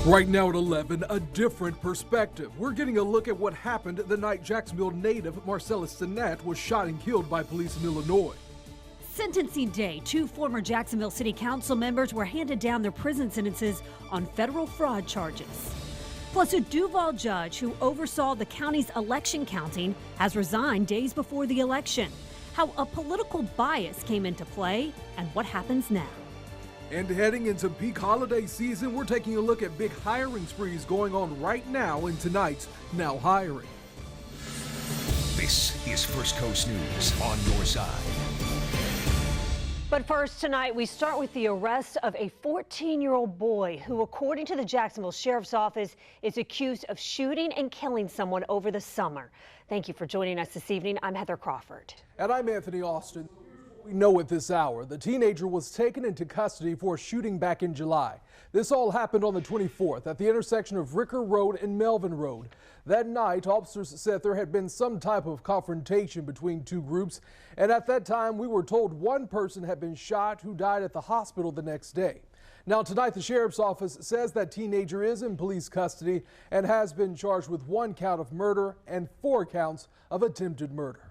Right now at 11, a different perspective. We're getting a look at what happened the night Jacksonville native Marcellus Stinnett was shot and killed by police in Illinois. Sentencing day, 2 former Jacksonville City Council members were handed down their prison sentences on federal fraud charges. Plus, a Duval judge who oversaw the county's election counting has resigned days before the election. How a political bias came into play and what happens now. And heading into peak holiday season, we're taking a look at big hiring sprees going on right now in tonight's Now Hiring. This is First Coast News on your side. But first tonight, we start with the arrest of a 14-year-old boy who, according to the Jacksonville Sheriff's Office, is accused of shooting and killing someone over the summer. Thank you for joining us this evening. I'm Heather Crawford. And I'm Anthony Austin. We know at this hour, the teenager was taken into custody for a shooting back in July. This all happened on the 24th at the intersection of Ricker Road and Melvin Road. That night, officers said there had been some type of confrontation between two groups. And at that time, we were told one person had been shot who died at the hospital the next day. Now tonight, the sheriff's office says that teenager is in police custody and has been charged with 1 count of murder and 4 counts of attempted murder.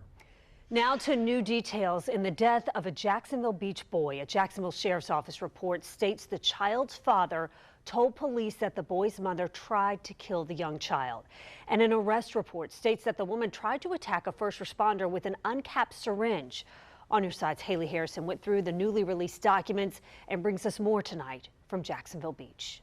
Now to new details in the death of a Jacksonville Beach boy. A Jacksonville Sheriff's Office report states the child's father told police that the boy's mother tried to kill the young child. And an arrest report states that the woman tried to attack a first responder with an uncapped syringe. On your side's Haley Harrison went through the newly released documents and brings us more tonight from Jacksonville Beach.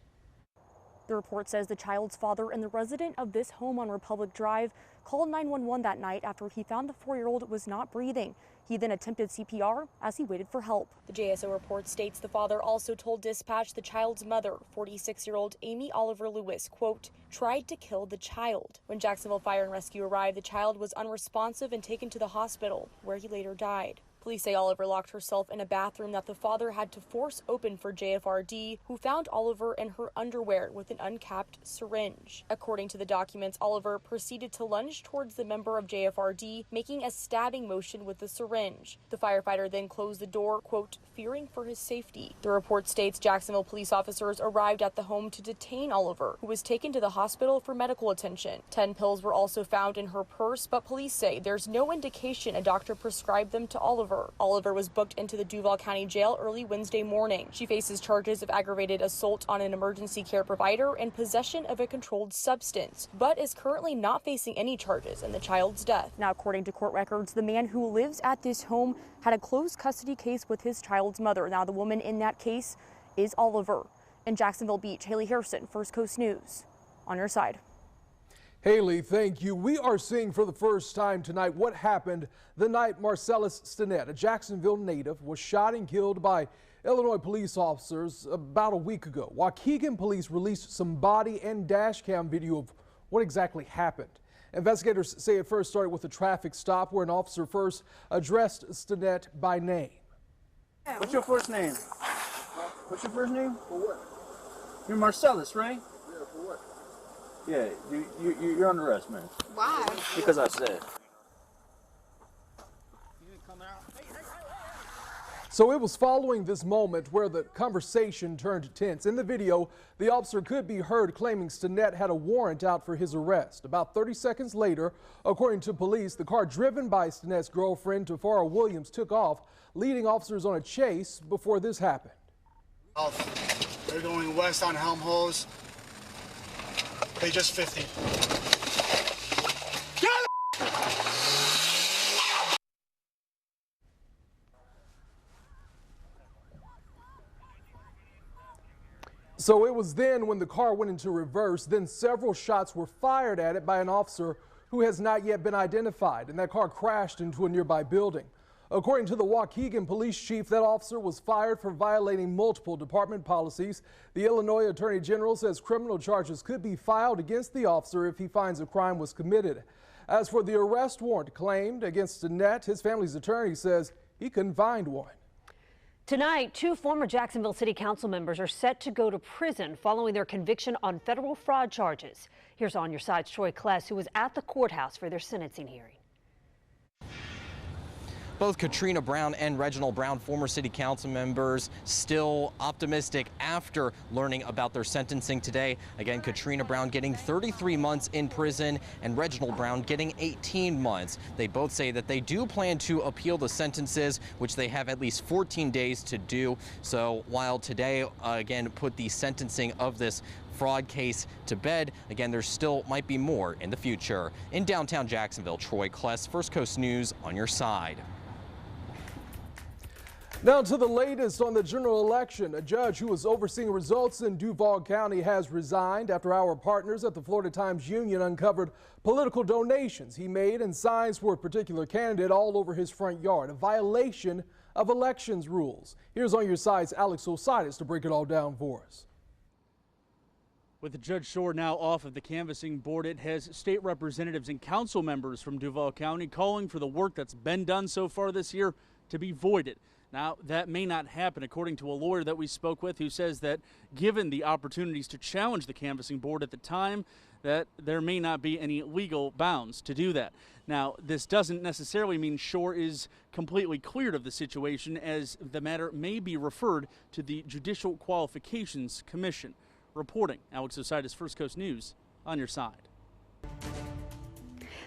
The report says the child's father and the resident of this home on Republic Drive called 911 that night after he found the 4-year-old was not breathing. He then attempted CPR as he waited for help. The JSO report states the father also told dispatch the child's mother, 46-year-old Amy Oliver Lewis, quote, tried to kill the child. When Jacksonville Fire and Rescue arrived, the child was unresponsive and taken to the hospital, where he later died. Police say Oliver locked herself in a bathroom that the father had to force open for JFRD, who found Oliver in her underwear with an uncapped syringe. According to the documents, Oliver proceeded to lunge towards the member of JFRD, making a stabbing motion with the syringe. The firefighter then closed the door, quote, fearing for his safety. The report states Jacksonville police officers arrived at the home to detain Oliver, who was taken to the hospital for medical attention. 10 pills were also found in her purse, but police say there's no indication a doctor prescribed them to Oliver. Oliver was booked into the Duval County Jail early Wednesday morning. She faces charges of aggravated assault on an emergency care provider and possession of a controlled substance, but is currently not facing any charges in the child's death. Now, according to court records, the man who lives at this home had a closed custody case with his child's mother. Now, the woman in that case is Oliver. In Jacksonville Beach, Haley Harrison, First Coast News. On your side. Haley, thank you. We are seeing for the first time tonight what happened the night Marcellus Stinnett, a Jacksonville native, was shot and killed by Illinois police officers about a week ago. Waukegan police released some body and dash cam video of what exactly happened. Investigators say it first started with a traffic stop where an officer first addressed Stinnett by name. What's your first name? What's your first name? For what? You're Marcellus, right? Yeah, for what? Yeah, you're under arrest, man. Why? Because I said. So it was following this moment where the conversation turned tense. In the video, the officer could be heard claiming Stinnett had a warrant out for his arrest. About 30 seconds later, according to police, the car driven by Stinnett's girlfriend, FARAH Williams, took off, leading officers on a chase before this happened. They're going west on Helmholtz. They just 50. So it was then when the car went into reverse, then several shots were fired at it by an officer who has not yet been identified, and that car crashed into a nearby building. According to the Waukegan police chief, that officer was fired for violating multiple department policies. The Illinois Attorney General says criminal charges could be filed against the officer if he finds a crime was committed. As for the arrest warrant claimed against Stinnett, his family's attorney says he couldn't find one. Tonight, 2 former Jacksonville City Council members are set to go to prison following their conviction on federal fraud charges. Here's On Your Side's Troy Kless, who was at the courthouse for their sentencing hearing. both Katrina Brown and Reginald Brown, former city council members, still optimistic after learning about their sentencing today. Again, Katrina Brown getting 33 months in prison and Reginald Brown getting 18 months. They both say that they do plan to appeal the sentences, which they have at least 14 days to do. So while today, again, put the sentencing of this fraud case to bed, again, there still might be more in the future. In downtown Jacksonville, Troy Kless, First Coast News on your side. Now to the latest on the general election. A judge who was overseeing results in Duval County has resigned after our partners at the Florida Times Union uncovered political donations he made and signs for a particular candidate all over his front yard, a violation of elections rules. Here's On Your Side's Alex Osiris to break it all down for us. With Judge Shore now off of the canvassing board, it has state representatives and council members from Duval County calling for the work that's been done so far this year to be voided. Now, that may not happen, according to a lawyer that we spoke with, who says that given the opportunities to challenge the canvassing board at the time, that there may not be any legal bounds to do that. Now, this doesn't necessarily mean Shore is completely cleared of the situation, as the matter may be referred to the Judicial Qualifications Commission. Reporting, Alex Osiris, First Coast News, on your side.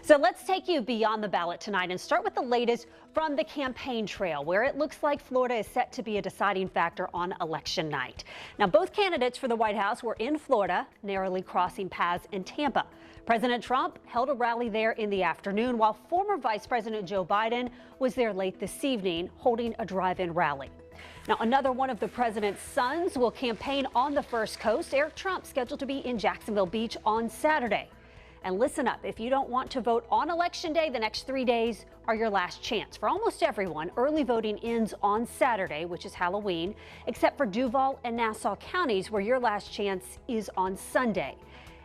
So let's take you beyond the ballot tonight and start with the latest from the campaign trail, where it looks like Florida is set to be a deciding factor on election night. Now, both candidates for the White House were in Florida, narrowly crossing paths in Tampa. President Trump held a rally there in the afternoon, while former Vice President Joe Biden was there late this evening holding a drive-in rally. Now, another one of the president's sons will campaign on the First Coast. Eric Trump scheduled to be in Jacksonville Beach on Saturday. And listen up, if you don't want to vote on Election Day, the next 3 days are your last chance. For almost everyone, early voting ends on Saturday, which is Halloween, except for Duval and Nassau counties, where your last chance is on Sunday.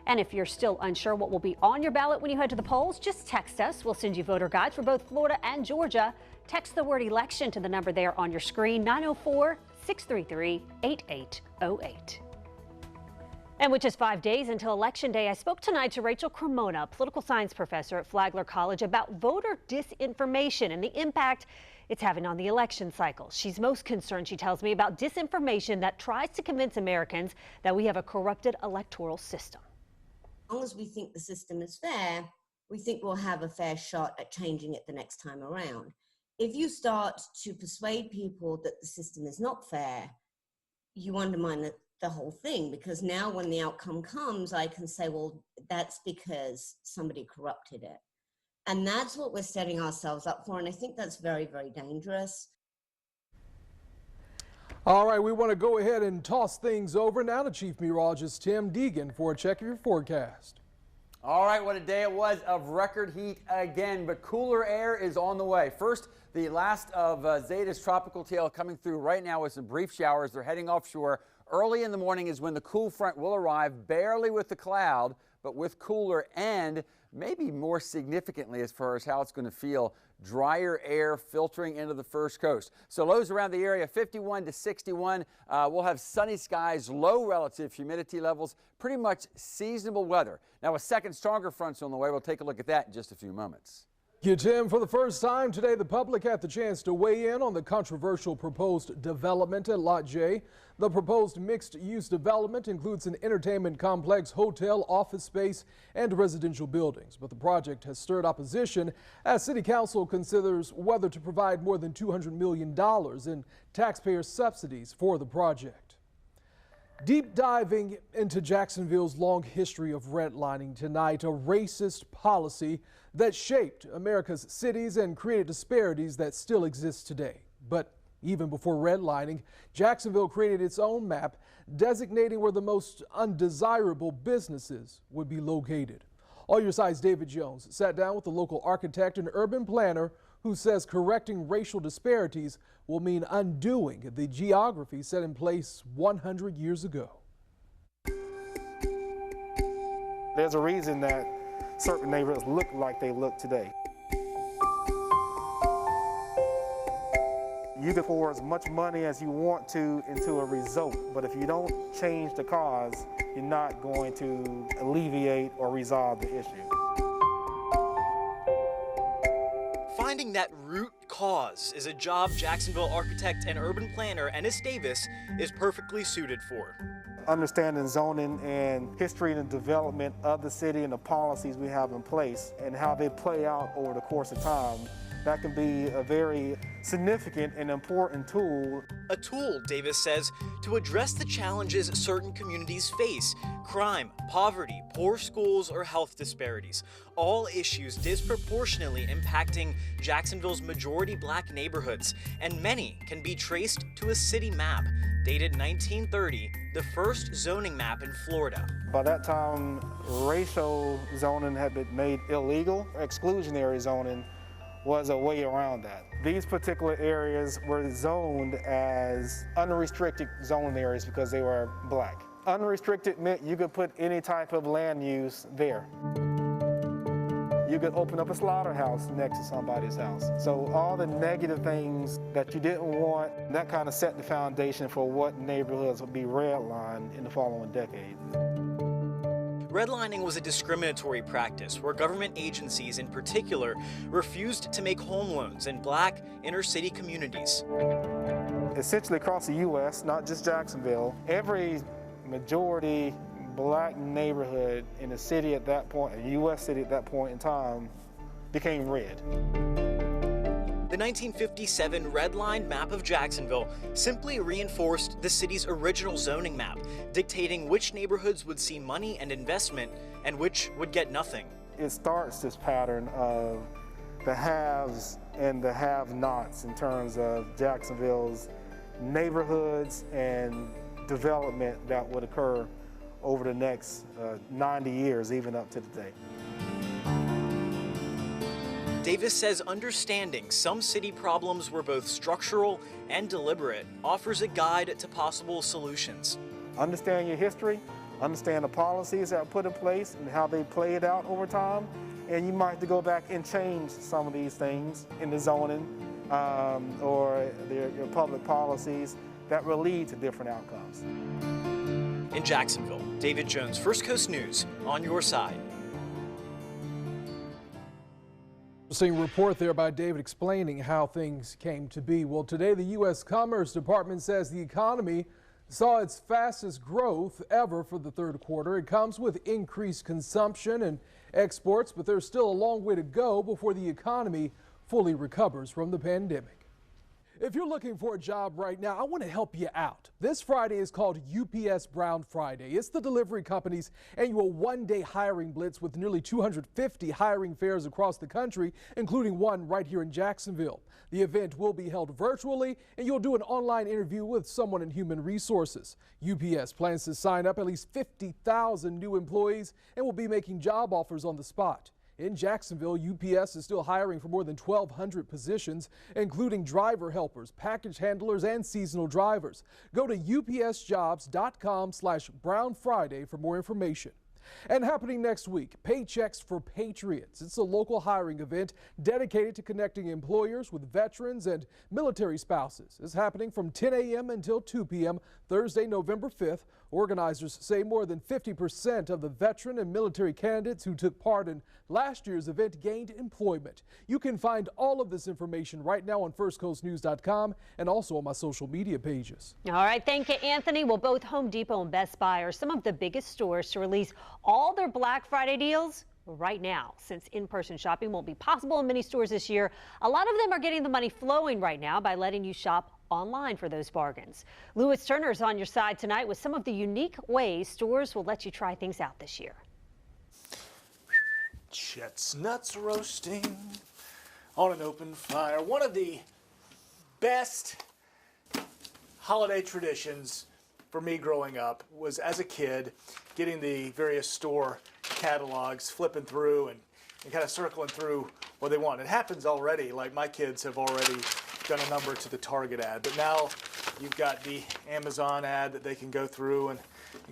And if you're still unsure what will be on your ballot when you head to the polls, just text us. We'll send you voter guides for both Florida and Georgia. Text the word election to the number there on your screen, 904-633-8808. And with just 5 days until Election Day, I spoke tonight to Rachel Cremona, a political science professor at Flagler College, about voter disinformation and the impact it's having on the election cycle. She's most concerned, she tells me, about disinformation that tries to convince Americans that we have a corrupted electoral system. As long as we think the system is fair, we think we'll have a fair shot at changing it the next time around. If you start to persuade people that the system is not fair, you undermine the whole thing, because now when the outcome comes, I can say, well, that's because somebody corrupted it. And that's what we're setting ourselves up for. And I think that's very, very dangerous. All right, we want to go ahead and toss things over now to Chief Meteorologist Tim Deegan for a check of your forecast. All right, what a day it was of record heat again, but cooler air is on the way. First, the last of Zeta's tropical tail coming through right now with some brief showers. They're heading offshore. Early in the morning is when the cool front will arrive, barely with the cloud, but with cooler and maybe more significantly as far as how it's going to feel, drier air filtering into the First Coast. So lows around the area, 51 to 61. We'll have sunny skies, low relative humidity levels, pretty much seasonable weather. Now, a second stronger front's on the way. We'll take a look at that in just a few moments. Thank you, Tim. For the first time today, the public had the chance to weigh in on the controversial proposed development at Lot J. The proposed mixed-use development includes an entertainment complex, hotel, office space, and residential buildings. But the project has stirred opposition as City Council considers whether to provide more than $200 million in taxpayer subsidies for the project. Deep diving into Jacksonville's long history of redlining tonight, a racist policy that shaped America's cities and created disparities that still exist today. But even before redlining, Jacksonville created its own map designating where the most undesirable businesses would be located. All Your Side's David Jones sat down with the local architect and urban planner who says correcting racial disparities will mean undoing the geography set in place 100 years ago. There's a reason that certain neighborhoods look like they look today. You can pour as much money as you want to into a result, but if you don't change the cause, you're not going to alleviate or resolve the issue. finding that root cause is a job Jacksonville architect and urban planner Ennis Davis is perfectly suited for. Understanding zoning and history and development of the city and the policies we have in place and how they play out over the course of time, that can be a very significant and important tool. A tool, Davis says, to address the challenges certain communities face: crime, poverty, poor schools, or health disparities. All issues disproportionately impacting Jacksonville's majority black neighborhoods, and many can be traced to a city map dated 1930, the first zoning map in Florida. By that time, racial zoning had been made illegal. Exclusionary zoning was a way around that. These particular areas were zoned as unrestricted zoning areas because they were black. Unrestricted meant you could put any type of land use there. You could open up a slaughterhouse next to somebody's house. So all the negative things that you didn't want, that kind of set the foundation for what neighborhoods would be redlined in the following decade. Redlining was a discriminatory practice where government agencies in particular refused to make home loans in black inner-city communities. Essentially across the U.S., not just Jacksonville, every majority black neighborhood in the city at that point, a U.S. city at that point in time, became red. The 1957 redlined map of Jacksonville simply reinforced the city's original zoning map, dictating which neighborhoods would see money and investment and which would get nothing. It starts this pattern of the haves and the have-nots in terms of Jacksonville's neighborhoods and development that would occur over the next 90 years, even up to today. Davis says understanding some city problems were both structural and deliberate offers a guide to possible solutions. Understand your history, understand the policies that are put in place and how they played out over time, and you might have to go back and change some of these things in the zoning or your public policies that will lead to different outcomes. In Jacksonville, David Jones, First Coast News, on your side. Interesting report there by David explaining how things came to be. Well, today the U.S. Commerce Department says the economy saw its fastest growth ever for the third quarter. It comes with increased consumption and exports, but there's still a long way to go before the economy fully recovers from the pandemic. If you're looking for a job right now, I want to help you out. This Friday is called UPS Brown Friday. It's the delivery company's annual one-day hiring blitz with nearly 250 hiring fairs across the country, including one right here in Jacksonville. The event will be held virtually, and you'll do an online interview with someone in human resources. UPS plans to sign up at least 50,000 new employees and will be making job offers on the spot. In Jacksonville, UPS is still hiring for more than 1,200 positions, including driver helpers, package handlers, and seasonal drivers. Go to upsjobs.com/Brown Friday for more information. And happening next week, Paychecks for Patriots. It's a local hiring event dedicated to connecting employers with veterans and military spouses. It's happening from 10 a.m. until 2 p.m. Thursday, November 5th. Organizers say more than 50% of the veteran and military candidates who took part in last year's event gained employment. You can find all of this information right now on firstcoastnews.com and also on my social media pages. All right, thank you, Anthony. Well, both Home Depot and Best Buy are some of the biggest stores to release all their Black Friday deals right now. Since in-person shopping won't be possible in many stores this year, a lot of them are getting the money flowing right now by letting you shop online for those bargains. Lewis Turner is on your side tonight with some of the unique ways stores will let you try things out this year. Chestnuts roasting on an open fire. One of the best holiday traditions for me growing up was, as a kid, getting the various store catalogs, flipping through and kind of circling through what they want. It happens already, like my kids have already done a number to the Target ad, but now you've got the Amazon ad that they can go through and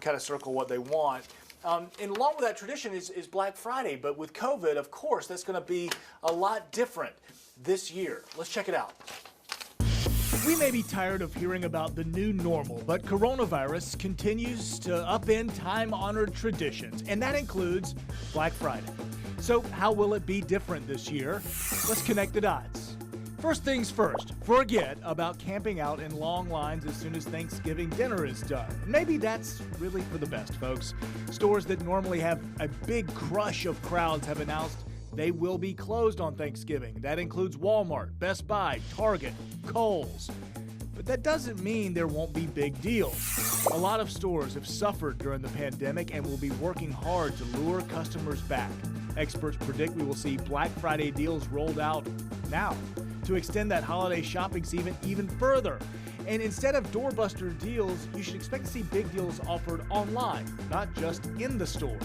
kind of circle what they want. And along with that tradition is Black Friday, but with COVID, of course, that's going to be a lot different this year. Let's check it out. We may be tired of hearing about the new normal, but coronavirus continues to upend time-honored traditions, and that includes Black Friday. So how will it be different this year? Let's connect the dots. First things first, forget about camping out in long lines as soon as Thanksgiving dinner is done. Maybe that's really for the best, folks. Stores that normally have a big crush of crowds have announced they will be closed on Thanksgiving. That includes Walmart, Best Buy, Target, Kohl's. But that doesn't mean there won't be big deals. A lot of stores have suffered during the pandemic and will be working hard to lure customers back. Experts predict we will see Black Friday deals rolled out now to extend that holiday shopping season even further. And instead of doorbuster deals, you should expect to see big deals offered online, not just in the stores.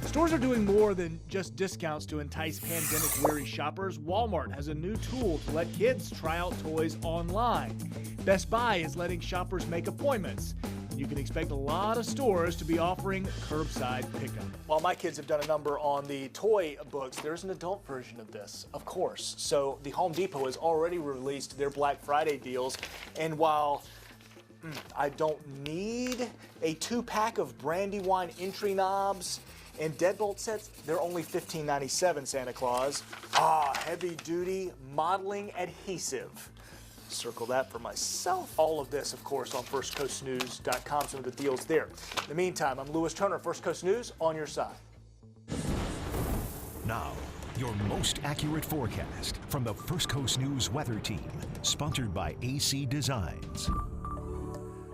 Stores are doing more than just discounts to entice pandemic-weary shoppers. Walmart has a new tool to let kids try out toys online. Best Buy is letting shoppers make appointments. You can expect a lot of stores to be offering curbside pickup. While my kids have done a number on the toy books, there's an adult version of this, of course. So the Home Depot has already released their Black Friday deals. And while I don't need a 2-pack of Brandywine entry knobs and deadbolt sets, they're only $15.97, Santa Claus. Heavy duty modeling adhesive. Circle that for myself. All of this, of course, on firstcoastnews.com, some of the deals there. In the meantime, I'm Lewis Turner, First Coast News, on your side. Now, your most accurate forecast from the First Coast News weather team, sponsored by AC Designs.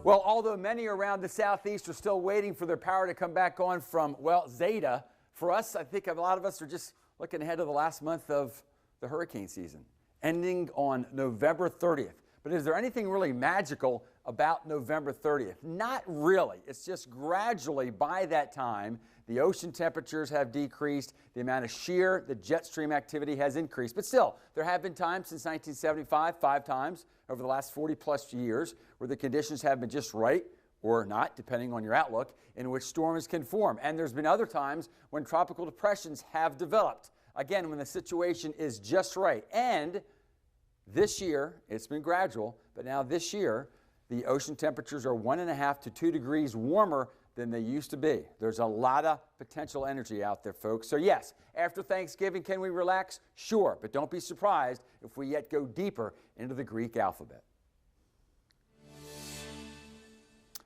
Well, although many around the southeast are still waiting for their power to come back on from, well, Zeta, for us, I think a lot of us are just looking ahead to the last month of the hurricane season, ending on November 30th. But is there anything really magical about November 30th? Not really. It's just gradually by that time, the ocean temperatures have decreased, the amount of shear, the jet stream activity has increased. But still, there have been times since 1975, 5 times over the last 40 plus years, where the conditions have been just right, or not, depending on your outlook, in which storms can form. And there's been other times when tropical depressions have developed. Again, when the situation is just right. And this year, it's been gradual, but now this year, the ocean temperatures are 1.5 to 2 degrees warmer than they used to be. There's a lot of potential energy out there, folks. So yes, after Thanksgiving, can we relax? Sure, but don't be surprised if we yet go deeper into the Greek alphabet.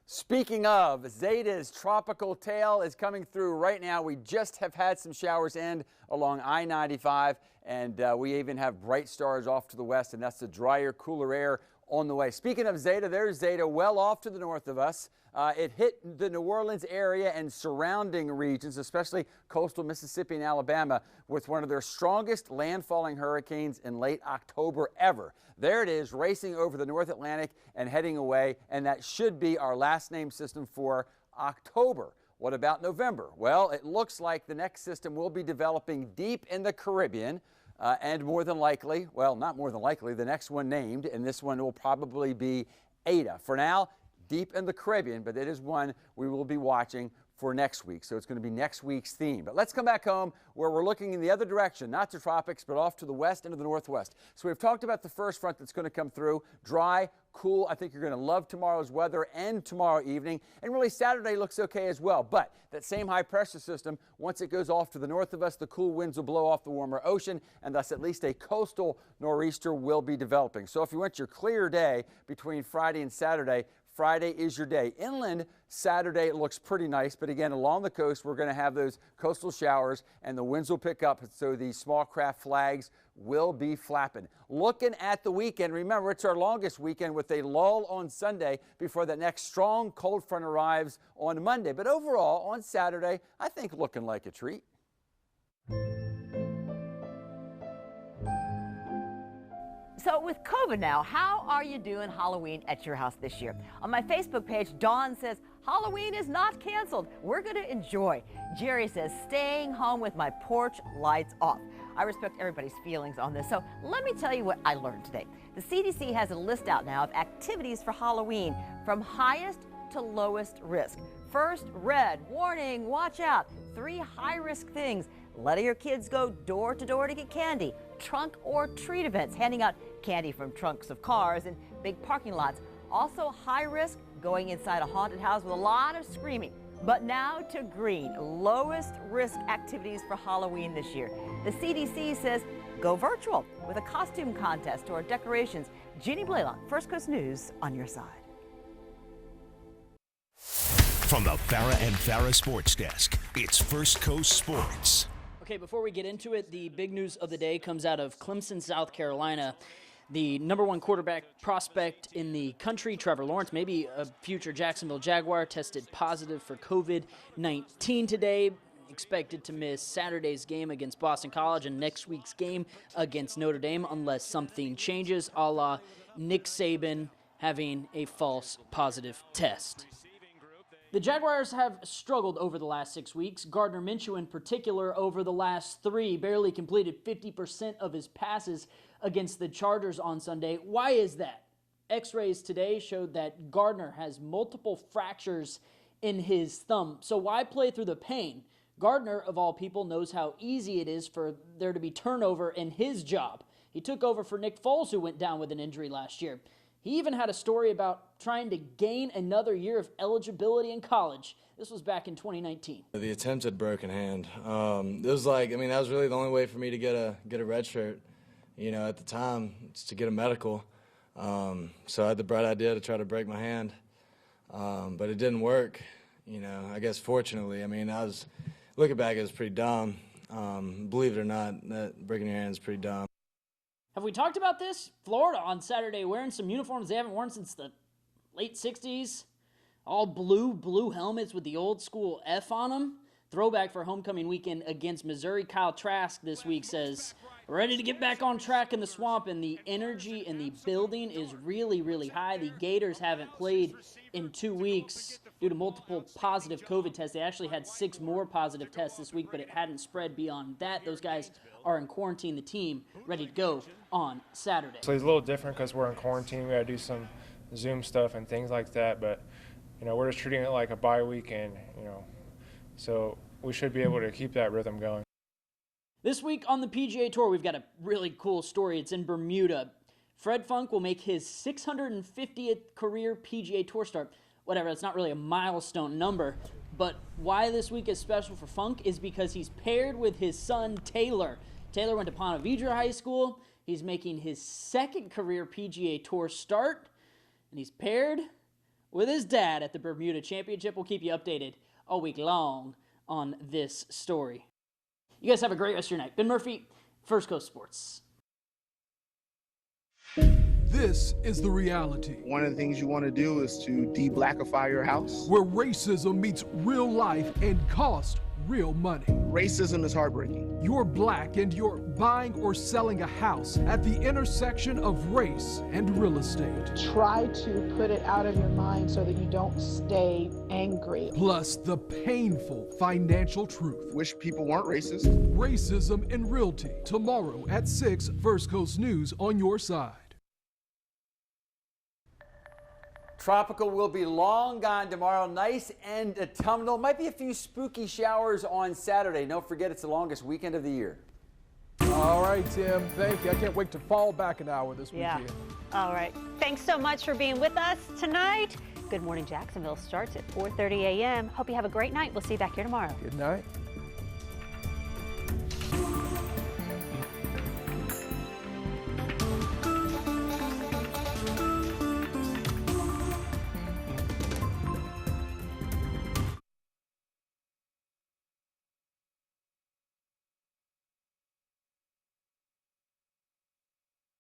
Speaking of, Zeta's tropical tail is coming through right now. We just have had some showers end along I-95, and we even have bright stars off to the west, and that's the drier, cooler air on the way. Speaking of Zeta, there's Zeta well off to the north of us. It hit the New Orleans area and surrounding regions, especially coastal Mississippi and Alabama, with one of their strongest landfalling hurricanes in late October ever. There it is, racing over the North Atlantic and heading away, and that should be our last name system for October. What about November? Well, it looks like the next system will be developing deep in the Caribbean, and more than likely, well, not more than likely, the next one named, and this one will probably be Eta. For now, deep in the Caribbean, but it is one we will be watching for next week. So it's going to be next week's theme. But let's come back home where we're looking in the other direction, not to tropics, but off to the west and to the northwest. So we've talked about the first front that's going to come through. Dry, cool. I think you're going to love tomorrow's weather and tomorrow evening. And really Saturday looks okay as well. But that same high pressure system, once it goes off to the north of us, the cool winds will blow off the warmer ocean, and thus at least a coastal nor'easter will be developing. So if you want your clear day between Friday and Saturday, Friday is your day. Inland, Saturday looks pretty nice, but again, along the coast, we're going to have those coastal showers, and the winds will pick up, so the small craft flags will be flapping. Looking at the weekend, remember, it's our longest weekend with a lull on Sunday before the next strong cold front arrives on Monday. But overall, on Saturday, I think looking like a treat. So with COVID now, how are you doing Halloween at your house this year? On my Facebook page, Dawn says, Halloween is not canceled. We're going to enjoy. Jerry says, staying home with my porch lights off. I respect everybody's feelings on this. So let me tell you what I learned today. The CDC has a list out now of activities for Halloween from highest to lowest risk. First, red, warning, watch out. 3 high-risk things. Letting your kids go door to door to get candy. Trunk or treat events, handing out candy from trunks of cars and big parking lots. Also high risk, going inside a haunted house with a lot of screaming. But now to green, lowest risk activities for Halloween this year. The CDC says go virtual with a costume contest or decorations. Jeannie Blaylock, First Coast News on your side. From the FARAH and FARAH Sports Desk, it's First Coast Sports. Okay, before we get into it, the big news of the day comes out of Clemson, South Carolina. The #1 quarterback prospect in the country, Trevor Lawrence, maybe a future Jacksonville Jaguar, tested positive for COVID-19 today. Expected to miss Saturday's game against Boston College and next week's game against Notre Dame unless something changes, a la Nick Saban having a false positive test. The Jaguars have struggled over the last 6 weeks. Gardner Minshew in particular over the last 3 barely completed 50% of his passes against the Chargers on Sunday. Why is that? X-rays today showed that Gardner has multiple fractures in his thumb. So why play through the pain? Gardner, of all people, knows how easy it is for there to be turnover in his job. He took over for Nick Foles, who went down with an injury last year. He even had a story about trying to gain another year of eligibility in college. This was back in 2019. The attempted broken hand. It was like, that was really the only way for me to get a red shirt, at the time, to get a medical. So I had the bright idea to try to break my hand, but it didn't work. I guess fortunately, I was looking back, it was pretty dumb. Believe it or not, that breaking your hand is pretty dumb. Have we talked about this? Florida on Saturday wearing some uniforms they haven't worn since the late 60s. All blue helmets with the old school F on them. Throwback for homecoming weekend against Missouri. Kyle Trask this week says, ready to get back on track in the swamp, and the energy in the building is really, really high. The Gators haven't played in 2 weeks due to multiple positive COVID tests. They actually had 6 more positive tests this week, but it hadn't spread beyond that. Those guys are in quarantine. The team ready to go on Saturday. So it's a little different because we're in quarantine. We got to do some Zoom stuff and things like that, but we're just treating it like a bye weekend, so we should be able to keep that rhythm going. This week on the PGA Tour, we've got a really cool story. It's in Bermuda. Fred Funk will make his 650th career PGA Tour start. Whatever, it's not really a milestone number, but why this week is special for Funk is because he's paired with his son, Taylor. Taylor went to Ponte Vedra High School. He's making his 2nd career PGA Tour start, and he's paired with his dad at the Bermuda Championship. We'll keep you updated all week long on this story. You guys have a great rest of your night. Ben Murphy, First Coast Sports. This is the reality. One of the things you want to do is to de-blackify your house. Where racism meets real life and cost real money. Racism is heartbreaking. You're black and you're buying or selling a house at the intersection of race and real estate. Try to put it out of your mind so that you don't stay angry. Plus the painful financial truth. Wish people weren't racist. Racism in Realty. Tomorrow at 6, First Coast News on your side. Tropical will be long gone tomorrow. Nice and autumnal. Might be a few spooky showers on Saturday. Don't forget, it's the longest weekend of the year. All right, Tim. Thank you. I can't wait to fall back an hour this weekend. All right. Thanks so much for being with us tonight. Good Morning Jacksonville starts at 4:30 a.m. Hope you have a great night. We'll see you back here tomorrow. Good night.